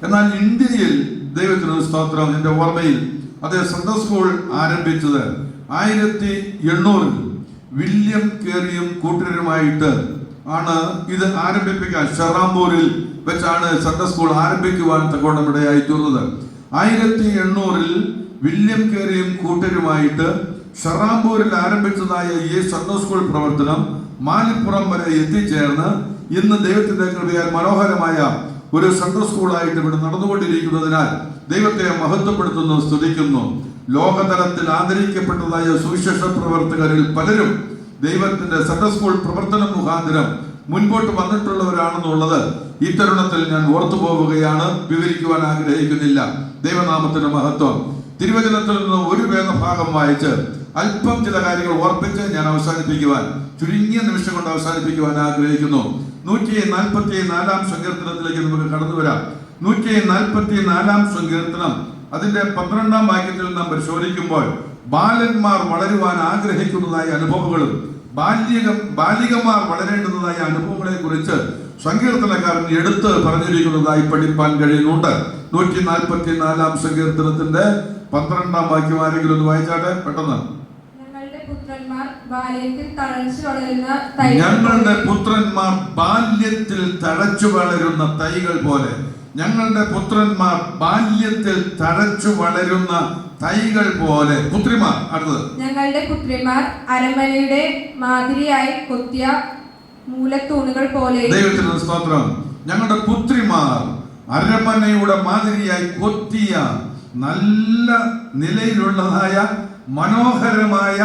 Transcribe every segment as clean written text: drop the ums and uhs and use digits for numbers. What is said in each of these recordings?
എന്നാൽ ഇന്ത്യയിൽ ദൈവത്തിന് സ്തോത്രം, എൻ്റെ ഓർമ്മയിൽ അതേ സൺഡേ സ്കൂൾ ആരംഭിച്ചത് 1800 വില്യം കേറിയും കൂട്ടരുമായിട്ട് ആണ് ഇത് ആരംഭിപ്പിക്കാൻ. ഷെറാംപൂരിൽ വെച്ചാണ് സൺഡേ സ്കൂൾ ആരംഭിക്കുവാൻ തക്കോണമിടയായി തീർന്നത്. 1800 വില്യം കേറിയും കൂട്ടരുമായിട്ട് ഷെറാംപൂരിൽ ആരംഭിച്ചതായ ഈ സൺഡേ സ്കൂൾ പ്രവർത്തനം മാലിപ്പുറം വരെ എത്തിച്ചേർന്ന് ഇന്ന് ദൈവത്തിന്റെ കൃപയാൽ മനോഹരമായ ഒരു സൺഡേ സ്കൂളായിട്ട് ഇവിടെ നടന്നുകൊണ്ടിരിക്കുന്നതിനാൽ ദൈവത്തെ മഹത്വപ്പെടുത്തുന്നു, സ്തുതിക്കുന്നു. ലോകതലത്തിൽ ആദരിക്കപ്പെട്ടതായ സുവിശേഷ പ്രവർത്തകരിൽ പലരും ദൈവത്തിന്റെ സൺഡേ സ്കൂൾ പ്രവർത്തനം മുഖാന്തരം മുൻപോട്ട് വന്നിട്ടുള്ളവരാണെന്നുള്ളത് ഈ തരുണത്തിൽ ഞാൻ ഓർത്തു പോവുകയാണ്, വിവരിക്കുവാൻ ആഗ്രഹിക്കുന്നില്ല. ദൈവനാമത്തിന് മഹത്വം. തിരുവചനത്തിൽ നിന്ന് ഒരു വേദഭാഗം വായിച്ച് അല്പം ചില കാര്യങ്ങൾ ഓർപ്പിച്ച് ഞാൻ അവസാനിപ്പിക്കുവാൻ, ചുരുങ്ങിയ നിമിഷം കൊണ്ട് അവസാനിപ്പിക്കുവാൻ ആഗ്രഹിക്കുന്നു. 144 സങ്കീർത്തനത്തിലേക്ക് നമുക്ക് കടന്നു വരാം. 144 സങ്കീർത്തനം അതിന്റെ 12 വാക്യത്തിൽ നാം പരിശോധിക്കുമ്പോൾ ബാലന്മാർ വളരുവാൻ ആഗ്രഹിക്കുന്നതായ അനുഭവങ്ങളും ബാലികമാർ വളരേണ്ടതായ അനുഭവങ്ങളെ കുറിച്ച് സങ്കീർത്തനക്കാരൻ എടുത്ത് പറഞ്ഞിരിക്കുന്നതായി പഠിപ്പാൻ കഴിയുന്നുണ്ട്. 144 സങ്കീർത്തനത്തിന്റെ 12 വാക്യം ആരെങ്കിലും ഒന്ന് വായിച്ചാട്ടെ പെട്ടെന്ന്. ഞങ്ങളുടെ പുത്രന്മാർ ബാല്യത്തിൽ തഴച്ചു വളരുന്ന തൈകൾ പോലെ. ഞങ്ങളുടെ പുത്രന്മാർ ബാല്യത്തിൽ തഴച്ചു വളരുന്ന തൈകൾ പോലെ. പുത്രിമാർ അടുത്തത്. ഞങ്ങളുടെ പുത്രിമാർ അരമനയുടെ മാതിരിയായി കൊത്തിയ മൂലത്തൂണുകൾ പോലെ. ദൈവത്തിന് സ്തോത്രം. ഞങ്ങളുടെ പുത്രിമാർ അരമനയുടെ മാതിരിയായി കൊത്തിയ നല്ല നിലയിലുള്ളതായ മനോഹരമായ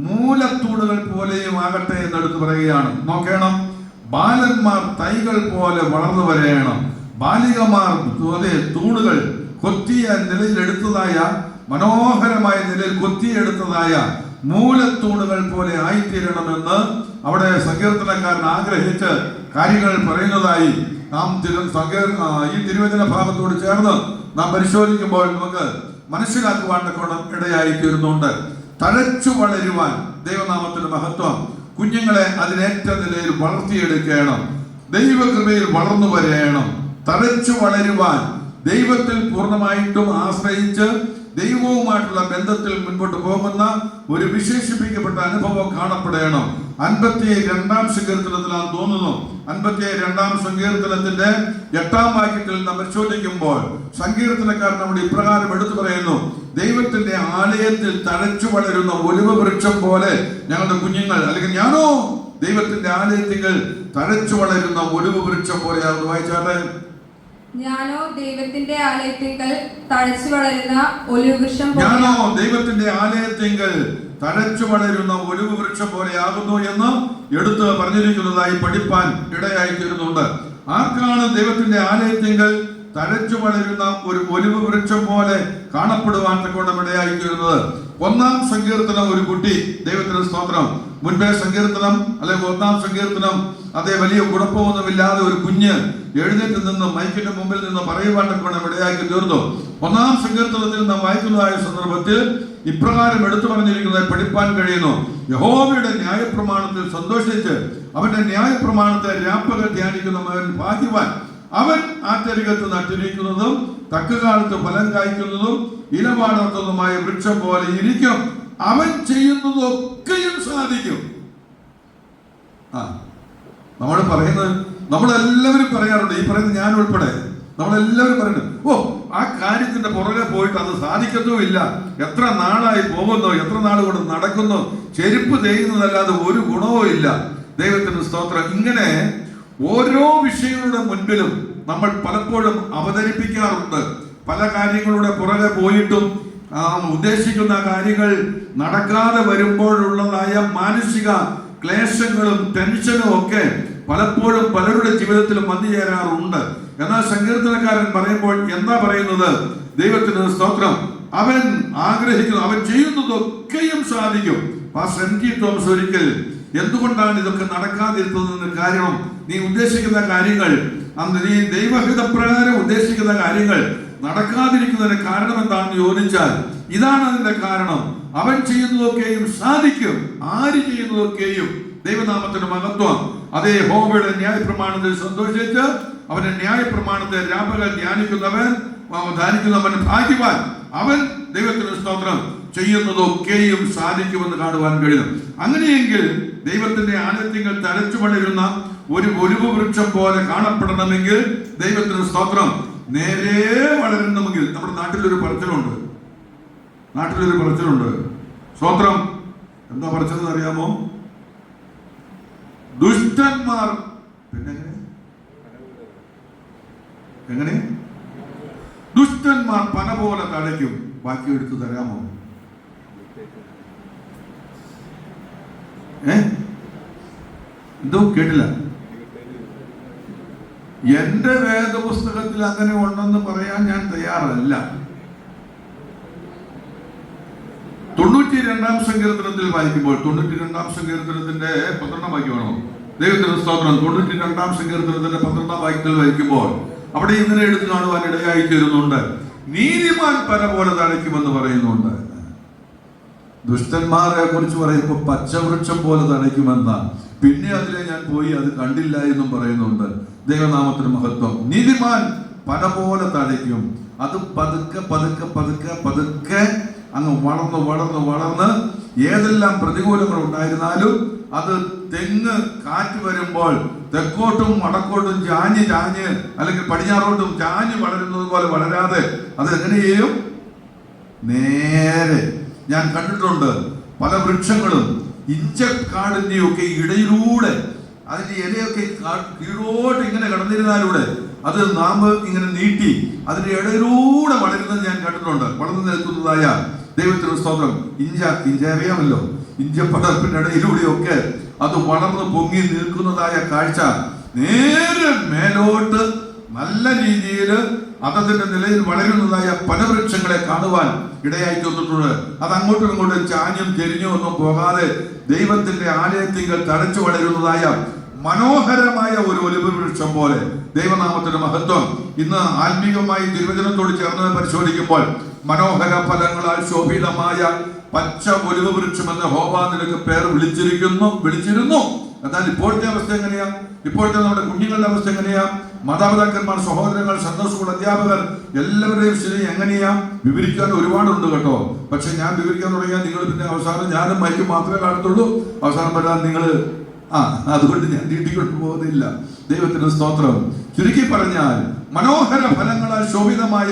മൂലത്തൂണുകൾ പോലെയും ആകട്ടെ എന്നെടുത്ത് പറയുകയാണ്. നോക്കണം, ബാലന്മാർ തൈകൾ പോലെ വളർന്നു വരേണം, ബാലികമാർ തൂണുകൾ കൊത്തിയ നിലയിലെടുത്തതായ മനോഹരമായ നിലയിൽ കൊത്തിയെടുത്തതായ മൂലത്തൂണുകൾ പോലെ ആയിത്തീരണമെന്ന് അവിടെ സങ്കീർത്തനക്കാരൻ ആഗ്രഹിച്ച് കാര്യങ്ങൾ പറയുന്നതായി നാം ഈ തിരുവചന ഭാഗത്തോട് ചേർന്ന് നാം പരിശോധിക്കുമ്പോൾ നമുക്ക് മനസ്സിലാക്കുവാൻ ഇടയായി തീരുന്നുണ്ട്. തഴച്ചു വളരുവാൻ ദൈവനാമത്തിന്റെ മഹത്വം. കുഞ്ഞുങ്ങളെ അതിനേറ്റ നിലയിൽ വളർത്തിയെടുക്കണം, ദൈവകൃപയിൽ വളർന്നു വരേണം. തഴച്ചു വളരുവാൻ ദൈവത്തിൽ പൂർണ്ണമായിട്ടും ആശ്രയിച്ച് ദൈവവുമായിട്ടുള്ള ബന്ധത്തിൽ മുൻപോട്ട് പോകുന്ന ഒരു വിശേഷിപ്പിക്കപ്പെട്ട അനുഭവം കാണപ്പെടണം. 52 സങ്കീർത്തനത്തിലാണ് തോന്നുന്നു. 52 സങ്കീർത്തനത്തിന്റെ 8 വാക്യത്തിൽ നാം പരിശോധിക്കുമ്പോൾ സങ്കീർത്തനക്കാരൻ അവിടെ ഇപ്രകാരം എടുത്തു പറയുന്നു: ദൈവത്തിന്റെ ആലയത്തിൽ തഴച്ചു വളരുന്ന ഒലിവ വൃക്ഷം പോലെ ഞങ്ങളുടെ കുഞ്ഞുങ്ങൾ, അല്ലെങ്കിൽ ഞാനോ ദൈവത്തിന്റെ ആലയത്തിൽ തഴച്ചു വളരുന്ന ഒലിവ വൃക്ഷം പോലെയാണെന്ന് വായിച്ചാട്ടെ. ഞാനോ ദൈവത്തിന്റെ ആലയത്തിങ്കൽ തഴച്ചു വളരുന്ന ഒലിവ് വൃക്ഷം പോലെയാകുന്നു എന്ന് എടുത്ത് പറഞ്ഞിരിക്കുന്നതായി പഠിപ്പാൻ ഇടയായി തീരുന്നുണ്ട്. ആർക്കാണ് ദൈവത്തിന്റെ ആലയത്തിങ്കൽ തഴച്ചു വളരുന്ന ഒരു ഒലിവ് വൃക്ഷം പോലെ കാണപ്പെടുവാൻ തക്കോണം ഇടയായി തീരുന്നത്? 1 സങ്കീർത്തനം ഒരു കുട്ടി, ദൈവത്തിന് സ്തോത്രം, മുൻപേ സങ്കീർത്തനം അല്ലെങ്കിൽ 1 സങ്കീർത്തനം അതേ വലിയ കുഴപ്പമൊന്നുമില്ലാതെ ഒരു കുഞ്ഞ് എഴുന്നേറ്റ് നിന്ന് മൈക്കിന്റെ മുമ്പിൽ നിന്ന് പറയുവാൻ തക്കോണം ഇടയാക്കി തീർന്നു. 1 സങ്കീർത്തനത്തിൽ നാം വായിക്കുന്നതായ സന്ദർഭത്തിൽ ഇപ്രകാരം എടുത്തു പറഞ്ഞിരിക്കുന്നത് പഠിപ്പാൻ കഴിയുന്നു: യഹോവയുടെ ന്യായപ്രമാണത്തിൽ സന്തോഷിച്ച് അവന്റെ ന്യായപ്രമാണത്തെ രാപ്പകൽ ധ്യാനിക്കുന്നവൻ ഭാഗ്യവാൻ. അവൻ ആറ്റരികത്ത് നട്ടിരിക്കുന്നതും തക്കകാലത്ത് ഫലം കായ്ക്കുന്നതും ഇലവാടാത്തതുമായ വൃക്ഷം പോലെ ഇരിക്കും. അവൻ ചെയ്യുന്നതൊക്കെയും സാധിക്കും. നമ്മൾ പറയുന്നത്, നമ്മളെല്ലാവരും പറയാറുണ്ട്, ഈ പറയുന്നത് ഞാൻ ഉൾപ്പെടെ നമ്മളെല്ലാവരും പറയുന്നത്, ആ കാര്യത്തിന്റെ പുറകെ പോയിട്ട് അത് സാധിക്കത്തുമില്ല, എത്ര നാളായി പോകുന്നു, എത്ര നാൾ കൊണ്ട് നടക്കുന്നു, ചെരുപ്പ് തേയുന്നതല്ലാതെ ഒരു ഗുണവും ഇല്ല. ദൈവത്തിന് സ്തോത്രം. ഇങ്ങനെ ഓരോ വിഷയങ്ങളുടെ മുൻപിലും നമ്മൾ പലപ്പോഴും അവതരിപ്പിക്കാറുണ്ട്. പല കാര്യങ്ങളുടെ പുറകെ പോയിട്ടും ഉദ്ദേശിക്കുന്ന കാര്യങ്ങൾ നടക്കാതെ വരുമ്പോഴുള്ളതായ മാനസിക ക്ലേശങ്ങളും ടെൻഷനും ഒക്കെ പലപ്പോഴും പലരുടെ ജീവിതത്തിലും വന്നു ചേരാറുണ്ട്. എന്നാൽ സങ്കീർത്തനക്കാരൻ പറയുമ്പോൾ എന്താ പറയുന്നത്? ദൈവത്തിന് സ്തോത്രം. അവൻ ആഗ്രഹിക്കുന്നു, അവൻ ചെയ്യുന്നതൊക്കെയും സാധിക്കും. പാസ്റ്റർ എം.ടി. തോമസ് ഒരിക്കൽ എന്തുകൊണ്ടാണ് ഇതൊക്കെ നടക്കാതിരുന്നതെന്ന് കാരണം, നീ ഉദ്ദേശിക്കുന്ന കാര്യങ്ങൾ, നീ ദൈവഹിതപ്രകാരം ഉദ്ദേശിക്കുന്ന കാര്യങ്ങൾ നടക്കാതിരിക്കുന്നതിന് കാരണം എന്താണെന്ന് ചോദിച്ചാൽ ഇതാണ് അതിന്റെ കാരണം: അവൻ ചെയ്യുന്നതൊക്കെയും സാധിക്കും. ആര് ചെയ്യുന്നതൊക്കെയും. ദൈവനാമത്തിന്റെ മഹത്വം. അതേ യഹോവയുടെ ന്യായപ്രമാണത്തിൽ സന്തോഷിച്ച് അവന്റെ ന്യായപ്രമാണത്തെ രാപകൽ ധ്യാനിക്കുന്നവൻ ഭാഗ്യവാൻ. അവൻ ദൈവത്തിന് സ്തോത്രം ചെയ്യുന്നതൊക്കെയും സാധിക്കുമെന്ന് കാണുവാൻ കഴിയും. അങ്ങനെയെങ്കിൽ ദൈവത്തിന്റെ ആലയത്തിൽ തലച്ചു വളരുന്ന ഒരു ഒലിവ് വൃക്ഷം പോലെ കാണപ്പെടണമെങ്കിൽ, ദൈവത്തിന് സ്തോത്രം നേരെ വളരണമെങ്കിൽ, നമ്മുടെ നാട്ടിലൊരു പറച്ചിലുണ്ട്. സ്തോത്രം എന്താ പറച്ചതെന്ന് അറിയാമോ? ദുഷ്ടന്മാർ പിന്നെ എങ്ങനെ ദുഷ്ടന്മാർ പന പോലെ തഴയ്ക്കും. ബാക്കി എടുത്തു തരാമോ? എന്തോ കേട്ടില്ല. എന്റെ വേദപുസ്തകത്തിൽ അങ്ങനെ ഉണ്ടെന്ന് പറയാൻ ഞാൻ തയ്യാറല്ല. 92-ാം സങ്കീർത്തനത്തിൽ വായിക്കുമ്പോൾ, 92-ാം സങ്കീർത്തനത്തിന്റെ 12-ാം വാക്യമാണോ? ദൈവത്തിന്റെ സ്തോത്രം. 92-ാം സങ്കീർത്തനത്തിന്റെ 12-ാം വാക്യത്തിൽ വായിക്കുമ്പോൾ അവിടെ ഇങ്ങനെ എടുത്തു കാണുവാൻ ഇടയായി തീരുന്നുണ്ട്. നീതിമാൻ പന പോലെ തഴയ്ക്കുമെന്ന് പറയുന്നുണ്ട്. ദുഷ്ടന്മാരെ കുറിച്ച് പറയുമ്പോൾ പച്ചവൃക്ഷം പോലെ തഴയ്ക്കുമെന്ന, പിന്നെ അതിലെ ഞാൻ പോയി അത് കണ്ടില്ല എന്നും പറയുന്നുണ്ട്. ദൈവനാമത്തിന് മഹത്വം. നീതിമാൻ പന പോലെ തഴയ്ക്കും. അത് പതുക്കെ പതുക്കെ പതുക്കെ പതുക്കെ അങ്ങ് വളർന്ന് ഏതെല്ലാം പ്രതികൂലങ്ങൾ ഉണ്ടായിരുന്നാലും അത് തെങ്ങ് കാറ്റ് വരുമ്പോൾ തെക്കോട്ടും വടക്കോട്ടും ചാഞ്ഞ് അല്ലെങ്കിൽ പടിഞ്ഞാറോട്ടും ചാഞ്ഞ് വളരുന്നത് പോലെ വളരാതെ അത് എങ്ങനെയും നേരെ. ഞാൻ കണ്ടിട്ടുണ്ട് പല വൃക്ഷങ്ങളും ഇഞ്ചക്കാടിന്റെയൊക്കെ ഇടയിലൂടെ അതിന്റെ ഇലയൊക്കെ കീഴോട്ട് ഇങ്ങനെ കടന്നിരുന്നാലൂടെ അത് നാമ്പ് ഇങ്ങനെ നീട്ടി അതിന്റെ ഇടയിലൂടെ വളരുന്നത് ഞാൻ കണ്ടിട്ടുണ്ട്. വളർന്നു നിൽക്കുന്നതായ ദൈവത്തിന് സ്തോത്രം. ഇഞ്ച അറിയാമല്ലോ, ഇഞ്ചപ്പടർപ്പിന്റെ ഇടയിലൂടെയൊക്കെ അത് വളർന്ന് പൊങ്ങി നിൽക്കുന്നതായ കാഴ്ച നേരെ മേലോട്ട് നല്ല രീതിയിൽ അതതിന്റെ നിലയിൽ വളരുന്നതായ പല വൃക്ഷങ്ങളെ കാണുവാൻ ഇടയായി തീർന്നിട്ടുണ്ട്. അത് അങ്ങോട്ടും ഇങ്ങോട്ടും ചാഞ്ഞും ചെരിഞ്ഞും ഒന്നും പോകാതെ ദൈവത്തിന്റെ ആലയത്തിങ്കൽ തഴച്ചു വളരുന്നതായ മനോഹരമായ ഒരു ഒലിവ് വൃക്ഷം പോലെ. ദൈവനാമത്തിന്റെ മഹത്വം. ഇന്ന് ആത്മീകമായി തിരുവചനത്തോട് ചേർന്ന് പരിശോധിക്കുമ്പോൾ മനോഹര ഫലങ്ങളാൽ ശോഭിതമായ പച്ച ഒലിവ് വൃക്ഷം എന്ന ഹോവ നിനക്ക് പേർ വിളിച്ചിരുന്നു. എന്നാൽ ഇപ്പോഴത്തെ അവസ്ഥ എങ്ങനെയാ? ഇപ്പോഴത്തെ നമ്മുടെ കുഞ്ഞുങ്ങളുടെ അവസ്ഥ എങ്ങനെയാ? മാതാപിതാക്കന്മാർ, സഹോദരങ്ങൾ, സൺഡേ സ്കൂൾ അധ്യാപകർ എല്ലാവരുടെയും സ്ഥിതി എങ്ങനെയാ? വിവരിക്കാൻ ഒരുപാടുണ്ട് കേട്ടോ. പക്ഷെ ഞാൻ വിവരിക്കാൻ തുടങ്ങിയാൽ നിങ്ങൾ പിന്നെ അവസാനം ഞാനും മൈക്കും മാത്രമേ കാണത്തുള്ളൂ. അവസാനം വരാൻ നിങ്ങൾ അതുകൊണ്ട് ഞാൻ നീട്ടിക്കൊണ്ടു പോകുന്നില്ല. ദൈവത്തിന് സ്തോത്രം. ചുരുക്കി പറഞ്ഞാൽ മനോഹര ഫലങ്ങളാൽ ശോഭിതമായ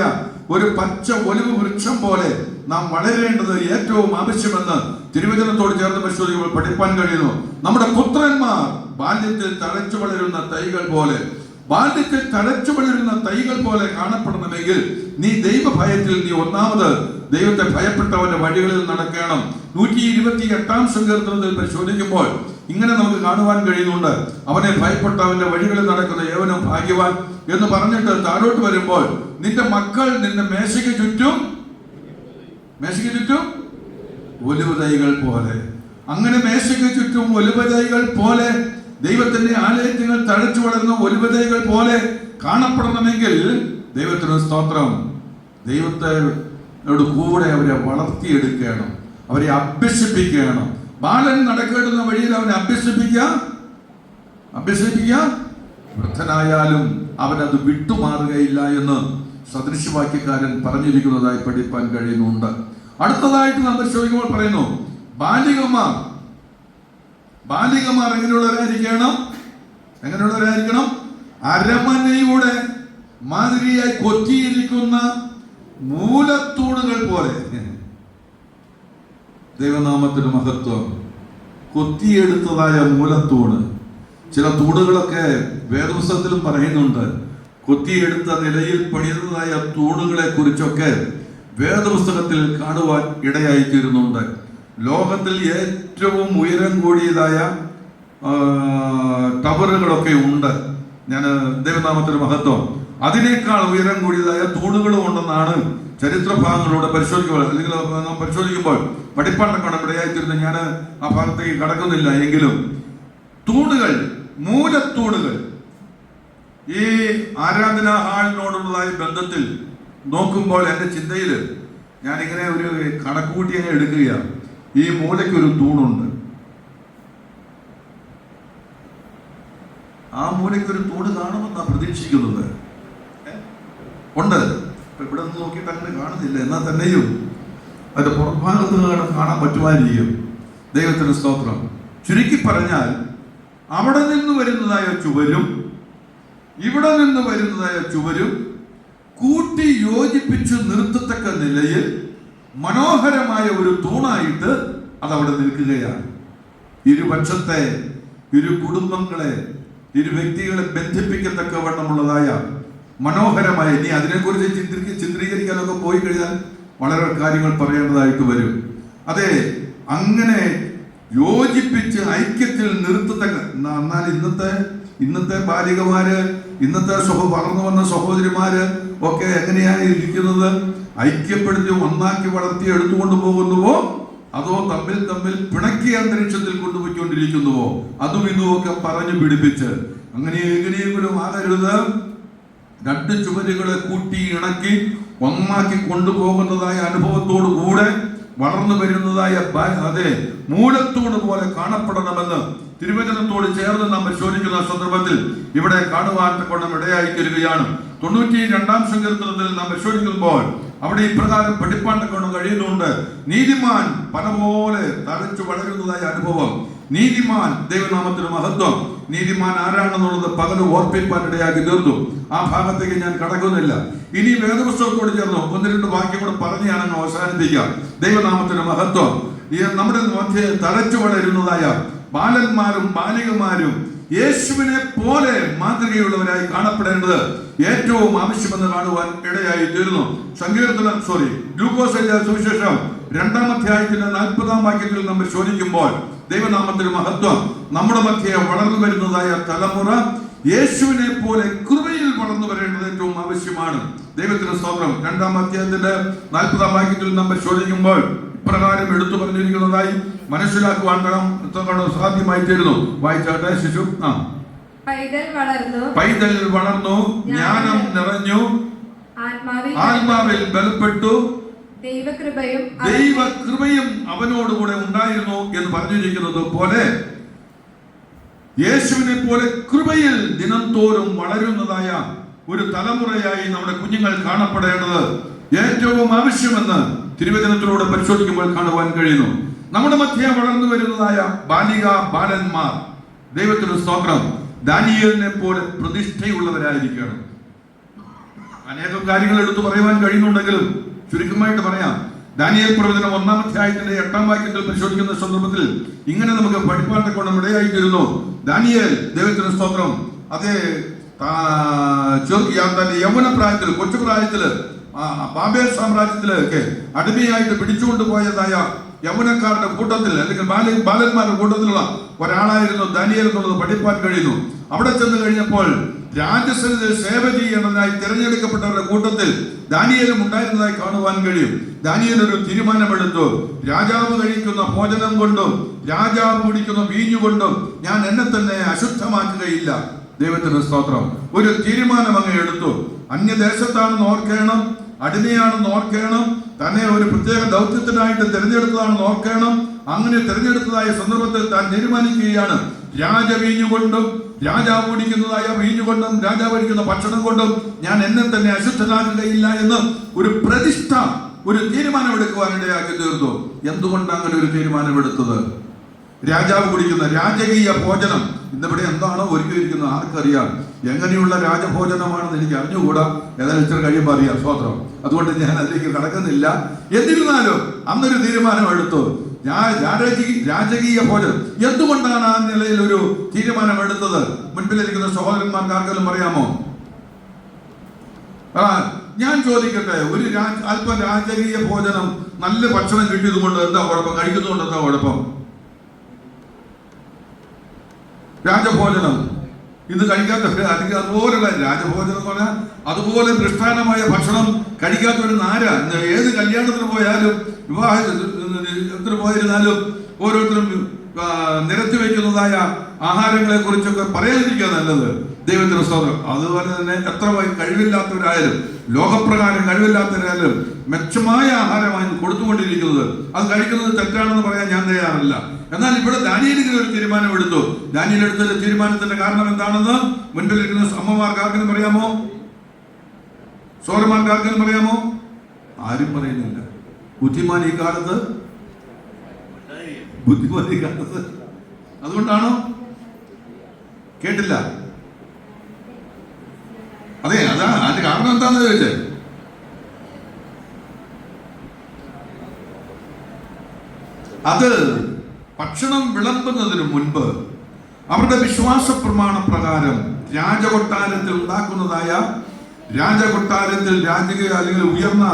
ഒരു പച്ച ഒലിവ് വൃക്ഷം പോലെ നാം വളരേണ്ടത് ഏറ്റവും ആവശ്യമെന്ന് തിരുവചനത്തോട് ചേർന്ന് പരിശോധിക്കുമ്പോൾ പഠിപ്പാൻ കഴിയുന്നു. നമ്മുടെ പുത്രന്മാർ ബാല്യത്തിൽ തഴച്ചു വളരുന്ന തൈകൾ പോലെ കാണപ്പെടണമെങ്കിൽ നീ ദൈവഭയത്തിൽ, നീ ഒന്നാമത് ദൈവത്തെ ഭയപ്പെട്ടവന്റെ വഴികളിൽ നടക്കണം. 128-ാം സങ്കീർത്തനത്തിൽ പരിശോധിക്കുമ്പോൾ ഇങ്ങനെ നമുക്ക് കാണുവാൻ കഴിയുന്നുണ്ട്. അവനെ ഭയപ്പെട്ടവന്റെ വഴികളിൽ നടക്കുന്ന ഏവനും ഭാഗ്യവാൻ എന്ന് പറഞ്ഞിട്ട് താഴോട്ട് വരുമ്പോൾ നിന്റെ മക്കൾ നിന്റെ മേശയ്ക്ക് ചുറ്റും ഒലിവ് തൈകൾ പോലെ. അങ്ങനെ മേശയ്ക്ക് ചുറ്റും ഒലിവ് തൈകൾ പോലെ ദൈവത്തിന്റെ ആലയത്തിൽ തഴച്ചു വളർന്ന ഒലിവ് തൈകൾ പോലെ കാണപ്പെടണമെങ്കിൽ ദൈവത്തിന് സ്തോത്രം, ദൈവത്തോട് കൂടെ അവരെ വളർത്തിയെടുക്കണം, അവരെ അഭ്യസിപ്പിക്കണം. ബാലൻ നടക്കേണ്ടുന്ന വഴിയിൽ അവനെ അഭ്യസിപ്പിക്കുക. വൃദ്ധനായാലും അവനത് വിട്ടുമാറുകയില്ല എന്ന് സദൃശവാക്യക്കാരൻ പറഞ്ഞിരിക്കുന്നതായി പഠിപ്പാൻ കഴിയുന്നുണ്ട്. അടുത്തതായിട്ട് നാം പരിശോധിക്കുമ്പോൾ പറയുന്നു, ബാലികമാർ എങ്ങനെയുള്ളവരായിരിക്കണം? അരമനയുടെ മാതിരിയായി കൊത്തിയിരിക്കുന്ന മൂലത്തൂണുകൾ പോലെ. ദൈവനാമത്തിന് മഹത്വം. കൊത്തിയെടുത്തതായ മൂലത്തൂണ്. ചില തൂണുകളൊക്കെ വേദപുസ്തകത്തിലും പറയുന്നുണ്ട്. കൊത്തിയെടുത്ത നിലയിൽ പണിയുന്നതായ തൂണുകളെ കുറിച്ചൊക്കെ വേദപുസ്തകത്തിൽ കാണുവാൻ ഇടയായി തീരുന്നുണ്ട്. ലോകത്തിൽ ഏറ്റവും ഉയരം കൂടിയതായ ടവറുകളൊക്കെ ഉണ്ട്. ഞാൻ ദൈവനാമത്തിന് മഹത്വം. അതിനേക്കാൾ ഉയരം കൂടിയതായ തൂണുകളും ഉണ്ടെന്നാണ് ചരിത്ര ഭാഗങ്ങളോട് പരിശോധിക്കുമ്പോൾ, അല്ലെങ്കിൽ നാം പരിശോധിക്കുമ്പോൾ പഠിപ്പാണ്ടൊക്കെ ഇടയായിത്തീരുന്നത്. ഞാൻ ആ ഭാഗത്തേക്ക് കടക്കുന്നില്ല. എങ്കിലും തൂണുകൾ, മൂലത്തൂണുകൾ, ഈ ആരാധനാ ഹാളിനോടുള്ളതായ ബന്ധത്തിൽ നോക്കുമ്പോൾ എൻ്റെ ചിന്തയിൽ ഞാനിങ്ങനെ ഒരു കണക്കുകൂട്ടി അങ്ങ് എടുക്കുകയാണ്. ഈ മൂലയ്ക്കൊരു തൂണുണ്ട്. ആ മൂലയ്ക്ക് ഒരു തൂണ് കാണുമെന്നാണ് പ്രതീക്ഷിക്കുന്നത്. ഉണ്ട്. ഇപ്പൊ ഇവിടെ നിന്ന് നോക്കിയിട്ട് അങ്ങനെ കാണുന്നില്ല. എന്നാൽ തന്നെയും അതിന്റെ പുറഭാഗത്ത് കാണാൻ പറ്റുമായിരിക്കും. ദൈവത്തിന് സ്തോത്രം. ചുരുക്കി പറഞ്ഞാൽ അവിടെ നിന്ന് വരുന്നതായ ചുവരും ഇവിടെ നിന്ന് വരുന്നതായ ചുവരും കൂട്ടി യോജിപ്പിച്ച് നിർത്തത്തക്ക നിലയിൽ മനോഹരമായ ഒരു തൂണായിട്ട് അതവിടെ നിൽക്കുകയാണ്. ഇരുപക്ഷത്തെ, ഇരു കുടുംബങ്ങളെ, ഇരു വ്യക്തികളെ ബന്ധിപ്പിക്കത്തക്ക വണ്ണമുള്ളതായ മനോഹരമായ, ഇനി അതിനെക്കുറിച്ച് ചിത്രീകരിക്കാനൊക്കെ പോയി കഴിഞ്ഞാൽ വളരെ കാര്യങ്ങൾ പറയേണ്ടതായിട്ട് വരും. അതെ, അങ്ങനെ യോജിപ്പിച്ച് ഐക്യത്തിൽ നിർത്തത്തക്ക. എന്നാൽ ഇന്നത്തെ ബാലികമാര്, ഇന്നത്തെ വളർന്നു വന്ന സഹോദരിമാര് ഒക്കെ എങ്ങനെയാണ് ഇരിക്കുന്നത്? ഐക്യപ്പെടുത്തി ഒന്നാക്കി വളർത്തി എടുത്തുകൊണ്ട് പോകുന്നുവോ, അതോ തമ്മിൽ പിണക്കിയ അന്തരീക്ഷത്തിൽ കൊണ്ടുപോയിക്കൊണ്ടിരിക്കുന്നുവോ? അതും ഇതുമൊക്കെ പറഞ്ഞു പിടിപ്പിച്ച് എങ്ങനെയെങ്കിലും ആകരുത്. രണ്ട് ചുവരുകളെ കൂട്ടി ഇണക്കി ഒന്നാക്കി കൊണ്ടുപോകുന്നതായ അനുഭവത്തോടു കൂടെ വളർന്നു വരുന്നതായ അതെ മൂലത്തോട് പോലെ കാണപ്പെടണമെന്ന് തിരുവചനത്തോട് ചേർന്ന് നാം പരിശോധിക്കുന്ന സന്ദർഭത്തിൽ ഇവിടെ കാണുവാൻ കൊണ്ടും ഇടയായി തീരുകയാണ്. 92-ാം സങ്കീർത്തനത്തിൽ നാം പരിശോധിക്കുമ്പോൾ അവിടെ ഇപ്രകാരം പഠിപ്പാൻ കൊണ്ട് കഴിയുന്നുണ്ട്. നീതിമാൻ പല പോലെ തഴച്ചു വളരുന്നതായ അനുഭവം. നീതിമാൻ, ദൈവനാമത്തിന് മഹത്വം. നീതിമാൻ ആരാണെന്നുള്ളത് പകല് ഓർപ്പിപ്പാൻ ഇടയാക്കി തീർന്നു. ആ ഭാഗത്തേക്ക് ഞാൻ കടക്കുന്നില്ല. ഇനി വേദപുസ്തകത്തോട് ചേർന്നു 1-2 വാക്യം കൂടെ പറഞ്ഞാണ് അവസാനിപ്പിക്കാം. ദൈവനാമത്തിന് മഹത്വം. നമ്മുടെ മധ്യേ തഴച്ചു വളരുന്നതായ ബാലന്മാരും ബാലികമാരും യേശുവിനെ പോലെ മാതൃകയുള്ളവരായി കാണപ്പെടേണ്ടത് ഏറ്റവും ആവശ്യമെന്ന് കാണുവാൻ ഇടയായി തീർന്നു. ലൂക്കോസ് എഴുതിയ സുവിശേഷം 2-ാം അധ്യായത്തിന്റെ 40-ാം വാക്യത്തിൽ നമ്മൾ ചോദിക്കുമ്പോൾ ദൈവനാമത്തിന് മഹത്വം. നമ്മുടെ മധ്യേ വളർന്നു വരുന്നതായ തലമുറ യേശുവിനെ പോലെ കൃപയിൽ വളർന്നു വരേണ്ടത് ഏറ്റവും ആവശ്യമാണ്. ദൈവത്തിന് സ്തോത്രം. 2-ാം അധ്യായത്തിന്റെ 40-ാം വാക്യത്തിൽ നമ്മൾ ചോദിക്കുമ്പോൾ ഇപ്രകാരം എടുത്തു പറഞ്ഞിരിക്കുന്നതായി മനസ്സിലാക്കുവാൻ സാധ്യമായി തീരുന്നു. വായിച്ചാട്ടെ ശിശു. പൈതൽ വളർന്നു, ജ്ഞാനം നിറഞ്ഞു, ആത്മാവിൽ ബലപ്പെട്ടു, ദൈവകൃപയും അവനോടുകൂടെ ഉണ്ടായിരുന്നു എന്ന് പറഞ്ഞിരിക്കുന്നത് പോലെ യേശുവിനെ പോലെ കൃപയിൽ ദിനം തോറും വളരുന്നതായ ഒരു തലമുറയായി നമ്മുടെ കുഞ്ഞുങ്ങൾ കാണപ്പെടേണ്ടത് ഏറ്റവും ആവശ്യമെന്ന് തിരുവചനത്തിലൂടെ പരിശോധിക്കുമ്പോൾ കാണുവാൻ കഴിയുന്നു. നമ്മുടെ മധ്യേ വളർന്നു വരുന്നതായ ബാലിക ബാലന്മാർ, ദൈവത്തിന് സ്തോത്രം, ദാനിയേലിനെ പോലെ പ്രതിഷ്ഠയുള്ളവരായിരിക്കണം. അനേകം കാര്യങ്ങൾ എടുത്തു പറയുവാൻ കഴിയുന്നുണ്ടെങ്കിലും ചുരുക്കമായിട്ട് പറയാം. ദാനിയേൽ പ്രവചനം 1-ാം അധ്യായത്തിന്റെ 8-ാം വാക്യത്തിൽ പരിശോധിക്കുന്ന സന്ദർഭത്തിൽ ഇങ്ങനെ നമുക്ക് പഠിപ്പാൻ കൊണ്ട് ഇടയായിത്തീരുന്നു. ദാനിയേൽ, ദൈവത്തിന് സ്തോത്രം, അതേ തന്റെ യൗവന പ്രായത്തിൽ, കൊച്ചുപ്രായത്തില് ബാബേൽ സാമ്രാജ്യത്തിലൊക്കെ അടിമയായിട്ട് പിടിച്ചുകൊണ്ട് പോയതായ യൗവനക്കാരുടെ കൂട്ടത്തിൽ അല്ലെങ്കിൽ ബാലന്മാരുടെ കൂട്ടത്തിലുള്ള ഒരാളായിരുന്നു ദാനിയേൽ എന്നുള്ളത് പഠിപ്പാൻ കഴിയുന്നു. അവിടെ ചെന്ന് കഴിഞ്ഞപ്പോൾ രാജസന്നിധിയിൽ സേവ ചെയ്യേണ്ടതായി തിരഞ്ഞെടുക്കപ്പെട്ടവരുടെ കൂട്ടത്തിൽ ദാനിയേലും ഉണ്ടായിരുന്നതായി കാണുവാൻ കഴിയും. ദാനിയേൽ ഒരു തീരുമാനമെടുത്തു. രാജാവ് കഴിക്കുന്ന ഭോജനം കൊണ്ടും രാജാവ് കുടിക്കുന്ന വീഞ്ഞുകൊണ്ടും ഞാൻ എന്നെ തന്നെ അശുദ്ധമാക്കുകയില്ല. ദൈവത്തിന് സ്തോത്രം. ഒരു തീരുമാനം അങ്ങ് എടുത്തു. അന്യദേശത്താണെന്ന് ഓർക്കണം, അടിമയാണെന്ന് ഓർക്കണം, തന്നെ ഒരു പ്രത്യേക ദൗത്യത്തിനായിട്ട് തിരഞ്ഞെടുത്തതാണെന്ന് ഓർക്കണം. അങ്ങനെ തിരഞ്ഞെടുത്തതായ സന്ദർഭത്തിൽ താൻ തീരുമാനിക്കുകയാണ്, രാജവീഞ്ഞുകൊണ്ടും രാജാവ് കുടിക്കുന്നതായ വീഞ്ഞുകൊണ്ടും രാജാവ് കഴിക്കുന്ന ഭക്ഷണം കൊണ്ടും ഞാൻ എന്നെ തന്നെ അശുദ്ധനാക്കുകയില്ല എന്ന് ഒരു പ്രതിഷ്ഠ, ഒരു തീരുമാനമെടുക്കുവാൻ ഇടയാക്കി തീർന്നു. എന്തുകൊണ്ട് അങ്ങനെ ഒരു തീരുമാനമെടുത്തത്? രാജാവ് കുടിക്കുന്ന രാജകീയ ഭോജനം ഇന്നിവിടെ എന്താണോ ഒരുക്കിയിരിക്കുന്നത് ആർക്കറിയാം. എങ്ങനെയുള്ള രാജഭോജനമാണെന്ന് എനിക്ക് അറിഞ്ഞുകൂടാ. ഏതായാലും ഇച്ചിരി കഴിയുമ്പോൾ അറിയാം. സ്തോത്രം. അതുകൊണ്ട് ഞാൻ അതിലേക്ക് കടക്കുന്നില്ല. എന്നിരുന്നാലും അന്നൊരു തീരുമാനം എടുത്തു, രാജകീയ ഭോജനം. എന്തുകൊണ്ടാണ് ആ നിലയിൽ ഒരു തീരുമാനം എടുത്തത്? മുൻപിലിരിക്കുന്ന സഹോദരന്മാർക്ക് ആർക്കെങ്കിലും പറയാമോ? ഞാൻ ചോദിക്കട്ടെ, ഒരു അല്പം രാജകീയ ഭോജനം, നല്ല ഭക്ഷണം കിട്ടിയത് കൊണ്ട് എന്താ കുഴപ്പം? കഴിക്കുന്നതുകൊണ്ട് എന്താ കുഴപ്പം? രാജഭോജനം ഇന്ന് കഴിക്കാത്തവര് അല്ലെങ്കിൽ അതുപോലുള്ള രാജഭോജനം എന്ന് പറഞ്ഞാൽ അതുപോലെ മൃഷ്ടാന്നമായ ഭക്ഷണം കഴിക്കാത്തവര് ആരാ? ഏത് കല്യാണത്തിന് പോയാലും വിവാഹത്തിന് പോയിരുന്നാലും ഓരോരുത്തരും നിരത്തി വയ്ക്കുന്നതായ ആഹാരങ്ങളെ കുറിച്ചൊക്കെ പറയാതിരിക്കുക നല്ലത്. ദൈവത്തിന് സ്തോത്രം. അതുപോലെ തന്നെ എത്ര കഴിവില്ലാത്തവരായാലും ലോകപ്രകാരം കഴിവില്ലാത്തവരായാലും മെച്ചമായ ആഹാരമായി കൊടുത്തുകൊണ്ടിരിക്കുന്നത്, അത് കഴിക്കുന്നത് തെറ്റാണെന്ന് പറയാൻ ഞാൻ തയ്യാറല്ല. എന്നാൽ ഇവിടെ ദാനിയേൽ ഇങ്ങനെ ഒരു തീരുമാനം എടുത്തു. ദാനിയേൽ എടുത്ത തീരുമാനത്തിന്റെ കാരണം എന്താണെന്ന് മുൻപിലിരിക്കുന്ന അമ്മമാർക്ക് ആർക്കെങ്കിലും അറിയാമോ? സോദരന്മാർക്ക് ആർക്കെങ്കിലും അറിയാമോ? ആരും പറയുന്നില്ല. ബുദ്ധിമാൻ ഈ കാലത്ത് അതുകൊണ്ടാണോ? കേട്ടില്ല. അതെ, അതാണ് അതിന്റെ കാരണം എന്താണെന്ന് ചോദിച്ചേ. അത് ഭക്ഷണം വിളമ്പുന്നതിന് മുൻപ് അവരുടെ വിശ്വാസ പ്രമാണ പ്രകാരം രാജകൊട്ടാരത്തിൽ ഉണ്ടാക്കുന്നതായ, രാജകൊട്ടാരത്തിൽ രാജകീയ അല്ലെങ്കിൽ ഉയർന്ന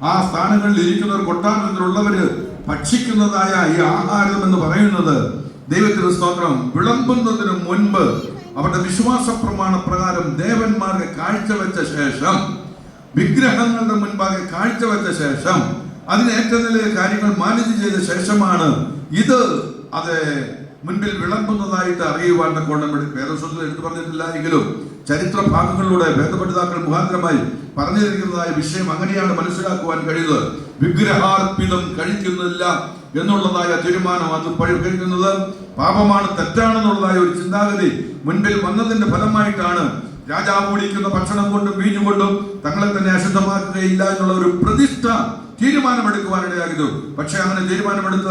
ആ സ്ഥാനങ്ങളിൽ ഇരിക്കുന്നവർ, കൊട്ടാരത്തിലുള്ളവര് ഭക്ഷിക്കുന്നതായ ഈ ആഹാരം എന്ന് പറയുന്നത്, ദൈവത്തിന് സ്തോത്രം, വിളമ്പുന്നതിന് മുൻപ് അവരുടെ വിശ്വാസ പ്രമാണ പ്രകാരം ദേവന്മാർക്ക് കാഴ്ചവെച്ച ശേഷം, വിഗ്രഹങ്ങളുടെ മുൻപാകെ കാഴ്ചവെച്ച ശേഷം, അതിന് ഏറ്റവും നല്ല കാര്യങ്ങൾ മാനേജ് ചെയ്ത ശേഷമാണ് ഇത് അത് മുൻപിൽ വിളമ്പുന്നതായിട്ട് അറിയുവാൻ കൊണ്ടും വേദപുസ്തകത്തിൽ എടുത്തു പറഞ്ഞിട്ടില്ല എങ്കിലും ചരിത്ര ഭാഗങ്ങളിലൂടെ വേദപണ്ഡിതാക്കൾ മുഖാന്തരമായി പറഞ്ഞിരിക്കുന്നതായ വിഷയം അങ്ങനെയാണ് മനസ്സിലാക്കുവാൻ കഴിയുന്നത്. വിഗ്രഹാർപ്പിതം കഴിക്കുന്നില്ല എന്നുള്ളതായ തീരുമാനം, അത് കഴിക്കുന്നത് പാപമാണ്, തെറ്റാണെന്നുള്ളതായ ഒരു ചിന്താഗതി മുൻപിൽ വന്നതിന്റെ ഫലമായിട്ടാണ് രാജാവ് കുടിക്കുന്ന ഭക്ഷണം കൊണ്ടും വീഞ്ഞുകൊണ്ടും തങ്ങളെ തന്നെ അശുദ്ധമാക്കുകയില്ല എന്നുള്ള ഒരു പ്രതിഷ്ഠ തീരുമാനമെടുക്കുവാനിടയായത്. പക്ഷെ അങ്ങനെ തീരുമാനമെടുത്ത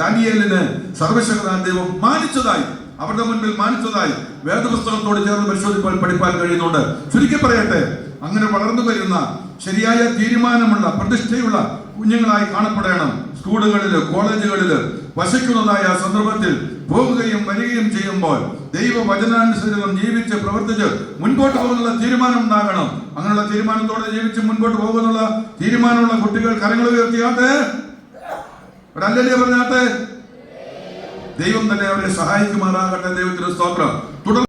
ദാനിയേലിന് സർവശക്തനായ ദൈവം മാനിച്ചതായി, അവരുടെ മുൻപിൽ മാനിച്ചതായി വേദപുസ്തകത്തോട് ചേർന്ന് പരിശോധിപ്പാൻ പഠിപ്പാൻ കഴിയുന്നുണ്ട്. ചുരുക്കി പറയട്ടെ, അങ്ങനെ വളർന്നു വരുന്ന ശരിയായ തീരുമാനമുള്ള പ്രതിഷ്ഠയുള്ള കുഞ്ഞുങ്ങളായി കാണപ്പെടണം. സ്കൂളുകളില്, കോളേജുകളില് വസിക്കുന്നതായ സന്ദർഭത്തിൽ പോകുകയും വരികയും ചെയ്യുമ്പോൾ ദൈവവചനാനുസരിതം ജീവിച്ച് പ്രവർത്തിച്ച് മുൻപോട്ട് പോകുന്നുള്ള തീരുമാനം ഉണ്ടാകണം. അങ്ങനെയുള്ള തീരുമാനത്തോടെ ജീവിച്ച് മുൻപോട്ട് പോകുന്നുള്ള തീരുമാനമുള്ള കുട്ടികൾ കരങ്ങൾ ഉയർത്തിയാട്ടെ, ഒരല്ലേ പറഞ്ഞാട്ടെ. ദൈവം തന്നെ അവരെ സഹായിക്കുമാറാകട്ടെ. ദൈവത്തിന് സ്തോത്രം. തുടർന്ന്